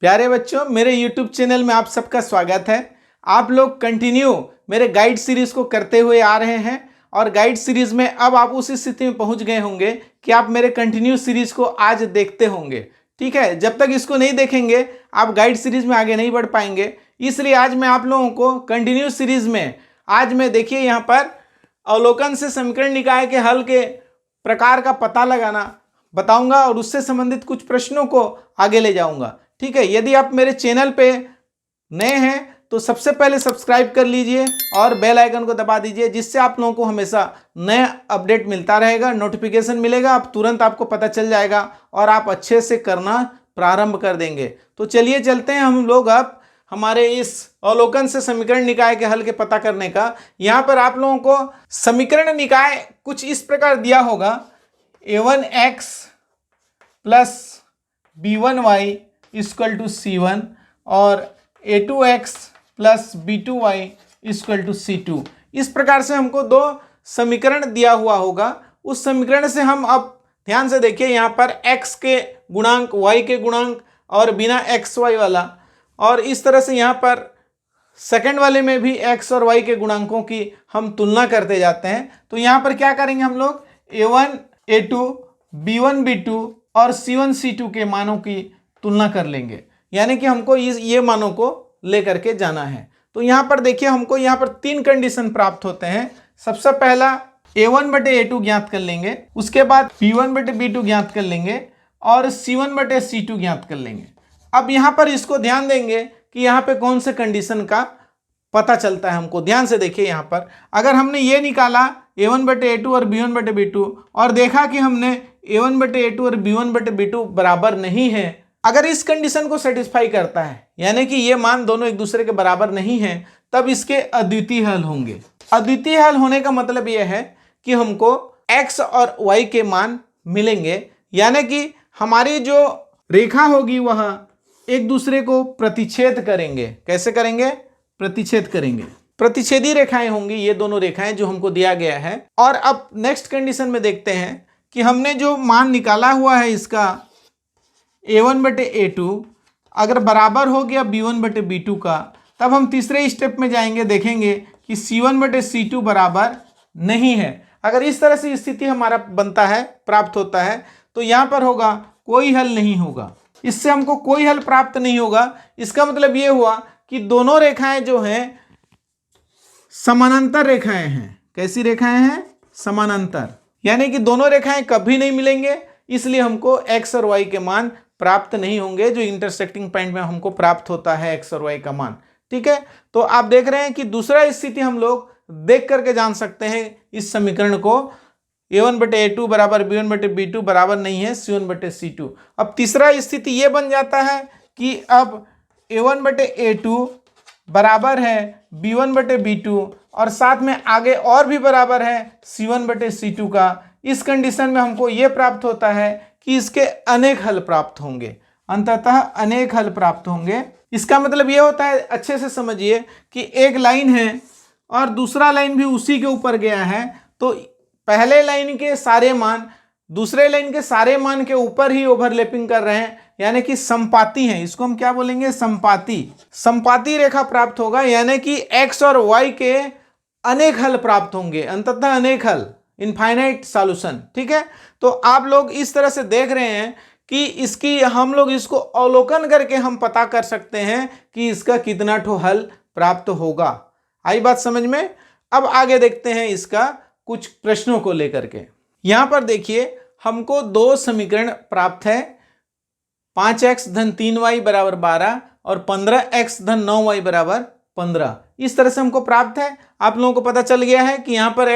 प्यारे बच्चों, मेरे YouTube चैनल में आप सबका स्वागत है। आप लोग कंटिन्यू मेरे गाइड सीरीज को करते हुए आ रहे हैं और गाइड सीरीज में अब आप उस स्थिति में पहुंच गए होंगे कि आप मेरे कंटिन्यू सीरीज को आज देखते होंगे। ठीक है, जब तक इसको नहीं देखेंगे आप गाइड सीरीज में आगे नहीं बढ़ पाएंगे। इसलिए आज मैं आप लोगों को कंटिन्यू सीरीज में आज मैं देखिए यहाँ पर अवलोकन से समीकरण निकाय के हल के प्रकार का पता लगाना बताऊंगा और उससे संबंधित कुछ प्रश्नों को आगे ले जाऊंगा। ठीक है, यदि आप मेरे चैनल पे नए हैं तो सबसे पहले सब्सक्राइब कर लीजिए और बेल आइकन को दबा दीजिए, जिससे आप लोगों को हमेशा नया अपडेट मिलता रहेगा, नोटिफिकेशन मिलेगा, आप तुरंत आपको पता चल जाएगा और आप अच्छे से करना प्रारंभ कर देंगे। तो चलिए चलते हैं हम लोग अब हमारे इस अवलोकन से समीकरण निकाय के हल के पता करने का। यहाँ पर आप लोगों को समीकरण निकाय कुछ इस प्रकार दिया होगा, a1x plus b1y equal to c1 और a2x plus b2y equal to c2। इस प्रकार से हमको दो समीकरण दिया हुआ होगा। उस समीकरण से हम अब ध्यान से देखिए, यहाँ पर x के गुणांक, y के गुणांक और बिना x y वाला, और इस तरह से यहाँ पर सेकंड वाले में भी x और y के गुणांकों की हम तुलना करते जाते हैं। तो यहाँ पर क्या करेंगे हम लोग, a1 a2 b1 b2 और c1 c2 के मानों की तुलना कर लेंगे, यानी कि हमको ये मानों को लेकर के जाना है। तो यहाँ पर देखिए, हमको यहाँ पर तीन कंडीशन प्राप्त होते हैं। सबसे पहला a1 बटे a2 ज्ञात कर लेंगे, उसके बाद b1 बटे b2 ज्ञात कर लेंगे और c1 बटे c2 ज्ञात कर लेंगे। अब यहाँ पर इसको ध्यान देंगे कि यहाँ पे कौन से कंडीशन का पता चलता है हमको। ध्यान से देखिए, यहाँ पर अगर हमने ये निकाला a1 बटे a2 और b1 बटे b2 और देखा कि हमने a1 बटे a2 और b1 बटे b2 बराबर नहीं है, अगर इस कंडीशन को सेटिस्फाई करता है, यानी कि ये मान दोनों एक दूसरे के बराबर नहीं है, तब इसके अद्वितीय हल होंगे। अद्वितीय हल होने का मतलब यह है कि हमको x और y के मान मिलेंगे, यानी कि हमारी जो रेखा होगी वह एक दूसरे को प्रतिच्छेद करेंगे। कैसे करेंगे? प्रतिच्छेद करेंगे। प्रतिच्छेदी रेखाएं होंगी ये दोनों रेखाएं जो हमको दिया गया है। और अब नेक्स्ट कंडीशन में देखते हैं कि हमने जो मान निकाला हुआ है इसका a1 बटे a2 अगर बराबर हो गया b1 बटे b2 का, तब हम तीसरे स्टेप में जाएंगे, देखेंगे कि c1 बटे c2 बराबर नहीं है। अगर इस तरह से स्थिति हमारा बनता है, प्राप्त होता है, तो यहाँ पर होगा कोई हल नहीं होगा। इससे हमको कोई हल प्राप्त नहीं होगा। इसका मतलब ये हुआ कि दोनों रेखाएं जो हैं समानांतर रेखाएं हैं। कैसी रेखाएं हैं? समानांतर, यानी कि दोनों रेखाएं कभी नहीं मिलेंगे, इसलिए हमको x और y के मान प्राप्त नहीं होंगे, जो इंटरसेक्टिंग पॉइंट में हमको प्राप्त होता है x और y का मान। ठीक है, तो आप देख रहे हैं कि दूसरा स्थिति हम लोग देख करके जान सकते हैं इस समीकरण को, a1 बटे a2 बराबर b1 बटे b2 बराबर नहीं है c1 बटे c2। अब तीसरा स्थिति ये बन जाता है कि अब a1 बटे a2 बराबर है b1 बटे b2 और साथ में आगे और भी बराबर है c1 बटे c2 का। इस कंडीशन में हमको ये प्राप्त होता है कि इसके अनेक हल प्राप्त होंगे, अंततः अनेक हल प्राप्त होंगे। इसका मतलब ये होता है, अच्छे से समझिए, कि एक लाइन है और दूसरा लाइन भी उसी के ऊपर गया है, तो पहले लाइन के सारे मान दूसरे लाइन के सारे मान के ऊपर ही ओवरलैपिंग कर रहे हैं, यानी कि संपाती है। इसको हम क्या बोलेंगे? संपाती। संपाती रेखा प्राप्त होगा, यानी कि x और y के अनेक हल प्राप्त होंगे, अंततः अनेक हल, इनफाइनाइट सॉल्यूशन। ठीक है, तो आप लोग इस तरह से देख रहे हैं कि इसकी हम लोग इसको अवलोकन करके हम पता कर सकते हैं कि इसका कितना ठो हल प्राप्त होगा। आई बात समझ में? अब आगे देखते हैं इसका कुछ प्रश्नों को लेकर के। यहां पर देखिए, हमको दो समीकरण प्राप्त है, 5x धन 3y बराबर 12 और 15x धन 9y बराबर 15। इस तरह से हमको प्राप्त है। आप लोगों को पता चल गया है कि यहाँ पर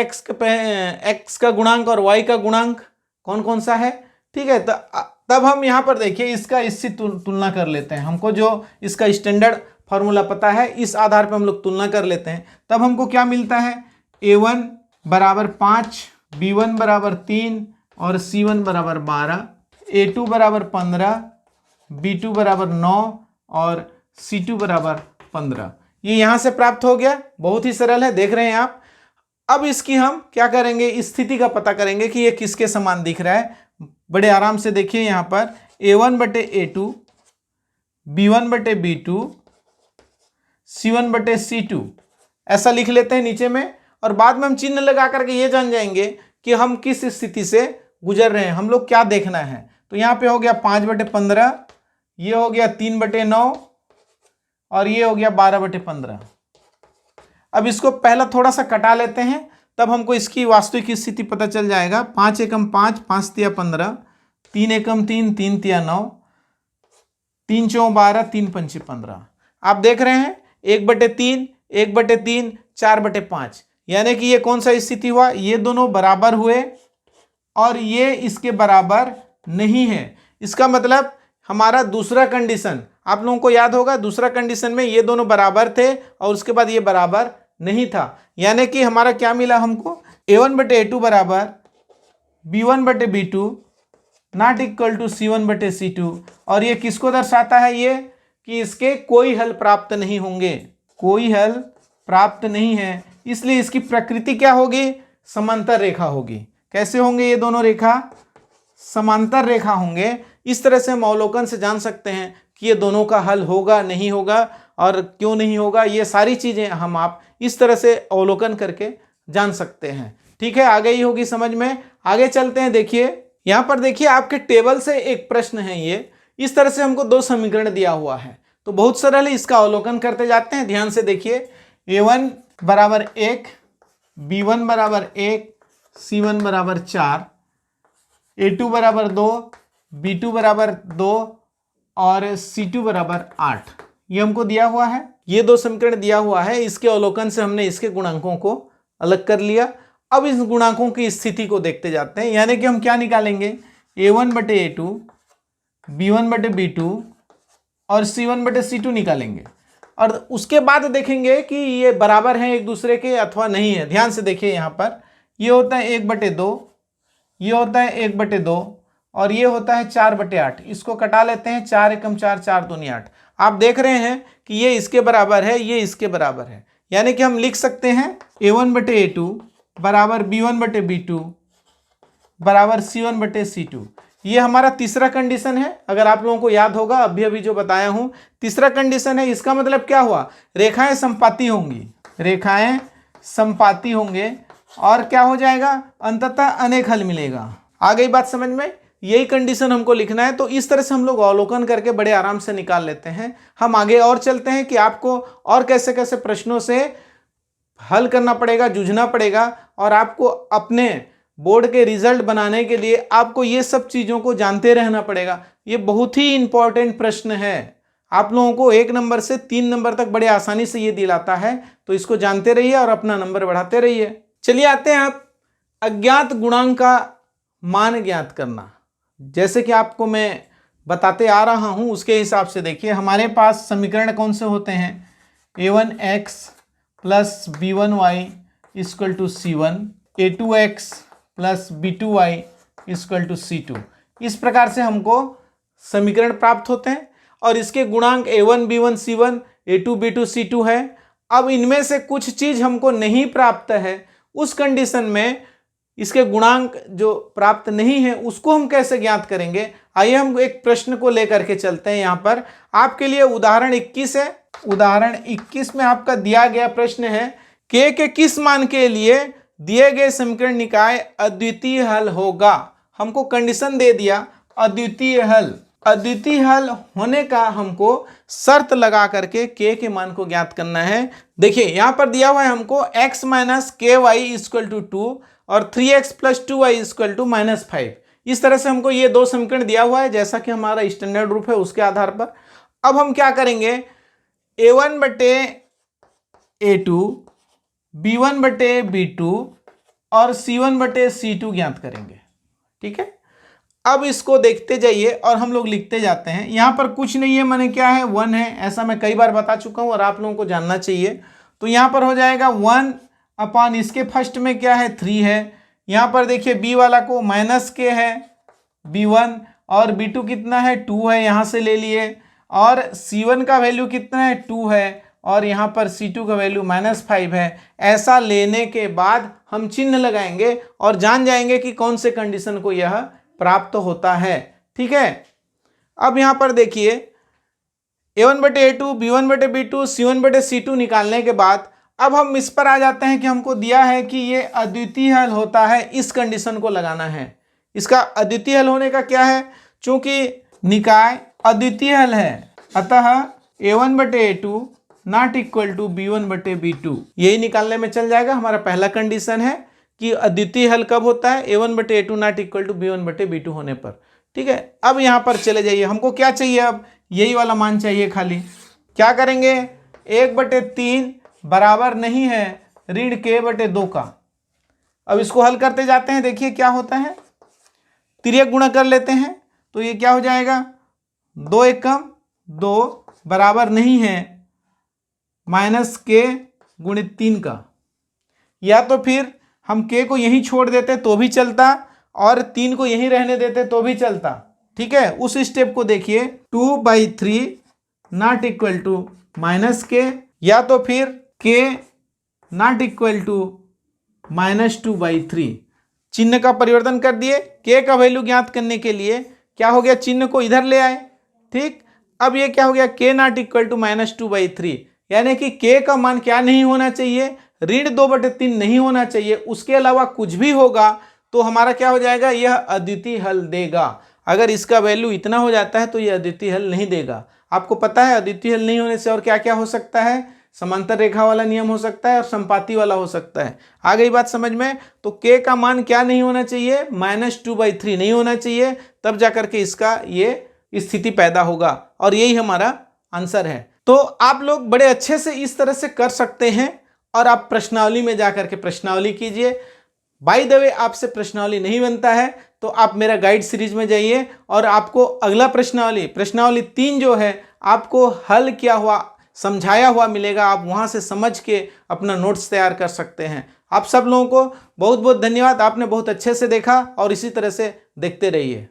x का गुणांक और y का गुणांक कौन कौन सा है। ठीक है, तब हम यहाँ पर देखिए इसका इससे तुलना कर लेते हैं। हमको जो इसका स्टैंडर्ड फॉर्मूला पता है, इस आधार पर हम लोग तुलना कर लेते हैं। तब हमको क्या मिलता है? a1 बराबर 5, b1 बराबर 3 और c1 बराबर 12, a2 बराबर 15, b2 बराबर 9 और c2 बराबर 15। ये यहाँ से प्राप्त हो गया। बहुत ही सरल है, देख रहे हैं आप। अब इसकी हम क्या करेंगे? स्थिति का पता करेंगे कि ये किसके समान दिख रहा है। बड़े आराम से देखिए, यहाँ पर a1 बटे a2 B1/B2 C1/C2 ऐसा लिख लेते हैं नीचे में, और बाद में हम चिन्ह लगा करके ये जान जाएंगे कि हम किस स्थिति से गुजर रहे हैं, हम लोग क्या देखना है। तो यहाँ पे हो गया 5/15, ये हो गया 3/9 और ये हो गया 12/15। अब इसको पहला थोड़ा सा कटा लेते हैं, तब हमको इसकी वास्तविक स्थिति पता चल जाएगा। 5 एकम 5, 5 तिया 15, 3 एकम 3, 3 तिया 9, 3 चौं 12, 3 पंचे 15। आप देख रहे हैं 1/3, 1/3, 4/5, यानी कि ये कौन सा स्थिति हुआ, ये दोनों बराबर हुए और ये इसके बराबर नहीं है। इसका मतलब हमारा दूसरा कंडीशन, आप लोगों को याद होगा, दूसरा कंडीशन में ये दोनों बराबर थे और उसके बाद ये बराबर नहीं था, यानी कि हमारा क्या मिला हमको, A1/A2 बराबर B1/B2 not equal to C1/C2। और ये किसको दर्शाता है, ये कि इसके कोई हल प्राप्त नहीं होंगे, कोई हल प्राप्त नहीं है, इसलिए इसकी प्रकृति क्या होगी, समांतर रेखा होगी। कैसे होंगे ये दोनों रेखा, समांतर रेखा होंगे। इस तरह से हम अवलोकन से जान सकते हैं कि ये दोनों का हल होगा नहीं होगा और क्यों नहीं होगा, ये सारी चीजें हम आप इस तरह से अवलोकन करके जान सकते हैं। ठीक है, आगे ही होगी समझ में। आगे चलते हैं, देखिए यहां पर देखिए आपके टेबल से एक प्रश्न है, ये इस तरह से हमको दो समीकरण दिया हुआ है, तो बहुत सरल है, इसका अवलोकन करते जाते हैं। ध्यान से देखिए, A1 बराबर 1, B1 बराबर 1, C1 बराबर 4, A2 बराबर 2, B2 बराबर 2 और C2 बराबर 8, ये हमको दिया हुआ है। ये दो समीकरण दिया हुआ है, इसके अवलोकन से हमने इसके गुणांकों को अलग कर लिया। अब इस गुणांकों की स्थिति को देखते जाते हैं, यानी कि हम क्या निकालेंगे, A1/A2, B1/B2 और C1/C2 निकालेंगे, और उसके बाद देखेंगे कि ये बराबर हैं एक दूसरे के अथवा नहीं है। ध्यान से देखिए, यहाँ पर ये होता है 1/2, ये होता है 1/2 और ये होता है 4/8। इसको कटा लेते हैं, 4 एकम 4, 4 दूनी 8। आप देख रहे हैं कि ये इसके बराबर है, ये इसके बराबर है, यानी कि हम लिख सकते हैं A1/A2 बराबर B1/B2 बराबर C1/C2। ये हमारा तीसरा कंडीशन है, अगर आप लोगों को याद होगा, अभी जो बताया हूं तीसरा कंडीशन है। इसका मतलब क्या हुआ, रेखाएं संपाती होंगी, रेखाएं संपाती होंगे और क्या हो जाएगा, अंततः अनेक हल मिलेगा। आ गई बात समझ में, यही कंडीशन हमको लिखना है। तो इस तरह से हम लोग अवलोकन करके बड़े आराम से निकाल लेते हैं। हम आगे और चलते हैं कि आपको और कैसे कैसे प्रश्नों से हल करना पड़ेगा, जूझना पड़ेगा, और आपको अपने बोर्ड के रिजल्ट बनाने के लिए आपको ये सब चीज़ों को जानते रहना पड़ेगा। ये बहुत ही इंपॉर्टेंट प्रश्न है, आप लोगों को 1 नंबर से 3 नंबर तक बड़े आसानी से ये दिलाता है, तो इसको जानते रहिए और अपना नंबर बढ़ाते रहिए। चलिए आते हैं आप अज्ञात गुणांक का मान ज्ञात करना। जैसे कि आपको मैं बताते आ रहा हूं, उसके हिसाब से देखिए हमारे पास समीकरण कौन से होते हैं, A1x plus B1y equal to C1, A2x plus B2y equal to C2। इस प्रकार से हमको समीकरण प्राप्त होते हैं और इसके गुणांक A1 B1 C1, A2 B2 C2 है। अब इनमें से कुछ चीज हमको नहीं प्राप्त है, उस कंडीशन में इसके गुणांक जो प्राप्त नहीं है उसको हम कैसे ज्ञात करेंगे। आइए हम एक प्रश्न को लेकर के चलते हैं। यहाँ पर आपके लिए उदाहरण 21 है। उदाहरण 21 में आपका दिया गया प्रश्न है, k के किस मान के लिए दिए गए समीकरण निकाय अद्वितीय हल होगा। हमको कंडीशन दे दिया अद्वितीय हल, अद्वितीय हल होने का हमको शर्त लगा करके k के मान को ज्ञात करना है। देखिए यहाँ पर दिया हुआ है हमको x माइनस के वाई इक्वल टू 2 और 3x plus 2y equal to -5। इस तरह से हमको ये दो समीकरण दिया हुआ है, जैसा कि हमारा स्टैंडर्ड रूप है उसके आधार पर। अब हम क्या करेंगे, A1/A2, B1/B2 और C1/C2 ज्ञात करेंगे। ठीक है, अब इसको देखते जाइए और हम लोग लिखते जाते हैं। यहाँ पर कुछ नहीं है, माने क्या है, 1 है, ऐसा मैं कई बार बता चुका हूँ और आप लोगों को जानना चाहिए। तो यहाँ पर हो जाएगा 1 अपॉन इसके फर्स्ट में क्या है, 3 है। यहाँ पर देखिए b वाला को -k है B1 और B2 कितना है, 2 है, यहाँ से ले लिए, और C1 का वैल्यू कितना है, 2 है, और यहाँ पर C2 का वैल्यू -5 है। ऐसा लेने के बाद हम चिन्ह लगाएंगे और जान जाएंगे कि कौन से कंडीशन को यह प्राप्त होता है। ठीक है, अब यहाँ पर देखिए A1/A2, B1/B2, C1/C2 निकालने के बाद अब हम इस पर आ जाते हैं कि हमको दिया है कि ये अद्वितीय हल होता है, इस कंडीशन को लगाना है। इसका अद्वितीय हल होने का क्या है, चूंकि निकाय अद्वितीय हल है अतः A1/A2 not equal to B1/B2, यही निकालने में चल जाएगा। हमारा पहला कंडीशन है कि अद्वितीय हल कब होता है, A1/A2 not equal to B1/B2 होने पर। ठीक है, अब यहाँ पर चले जाइए, हमको क्या चाहिए, अब यही वाला मान चाहिए खाली। क्या करेंगे, 1/3 बराबर नहीं है ऋण k/2 का। अब इसको हल करते जाते हैं, देखिए क्या होता है, तिर्यक गुणा कर लेते हैं तो ये क्या हो जाएगा, 2 एकम 2 बराबर नहीं है -k गुणित 3 का। या तो फिर हम k को यहीं छोड़ देते तो भी चलता और 3 को यहीं रहने देते तो भी चलता। ठीक है, उस स्टेप को देखिए, 2/3 नॉट इक्वल टू -k, या तो फिर k नॉट इक्वल टू -2/3। चिन्ह का परिवर्तन कर दिए, k का वैल्यू ज्ञात करने के लिए क्या हो गया, चिन्ह को इधर ले आए। ठीक, अब ये क्या हो गया, k नॉट इक्वल टू -2/3, यानी कि k का मान क्या नहीं होना चाहिए, ऋण 2/3 नहीं होना चाहिए, उसके अलावा कुछ भी होगा तो हमारा क्या हो जाएगा, यह अद्वितीय हल देगा। अगर इसका वैल्यू इतना हो जाता है तो यह अद्वितीय हल नहीं देगा। आपको पता है अद्वितीय हल नहीं होने से और क्या क्या हो सकता है, समांतर रेखा वाला नियम हो सकता है और संपाती वाला हो सकता है। आ गई बात समझ में, तो k का मान क्या नहीं होना चाहिए, -2/3 नहीं होना चाहिए, तब जाकर के इसका ये स्थिति पैदा होगा और यही हमारा आंसर है। तो आप लोग बड़े अच्छे से इस तरह से कर सकते हैं और आप प्रश्नावली में जाकर के प्रश्नावली कीजिए। बाय द वे, आपसे प्रश्नावली नहीं बनता है तो आप मेरा गाइड सीरीज में जाइए और आपको अगला प्रश्नावली 3 जो है आपको हल किया हुआ समझाया हुआ मिलेगा। आप वहां से समझ के अपना नोट्स तैयार कर सकते हैं। आप सब लोगों को बहुत बहुत धन्यवाद, आपने बहुत अच्छे से देखा और इसी तरह से देखते रहिए।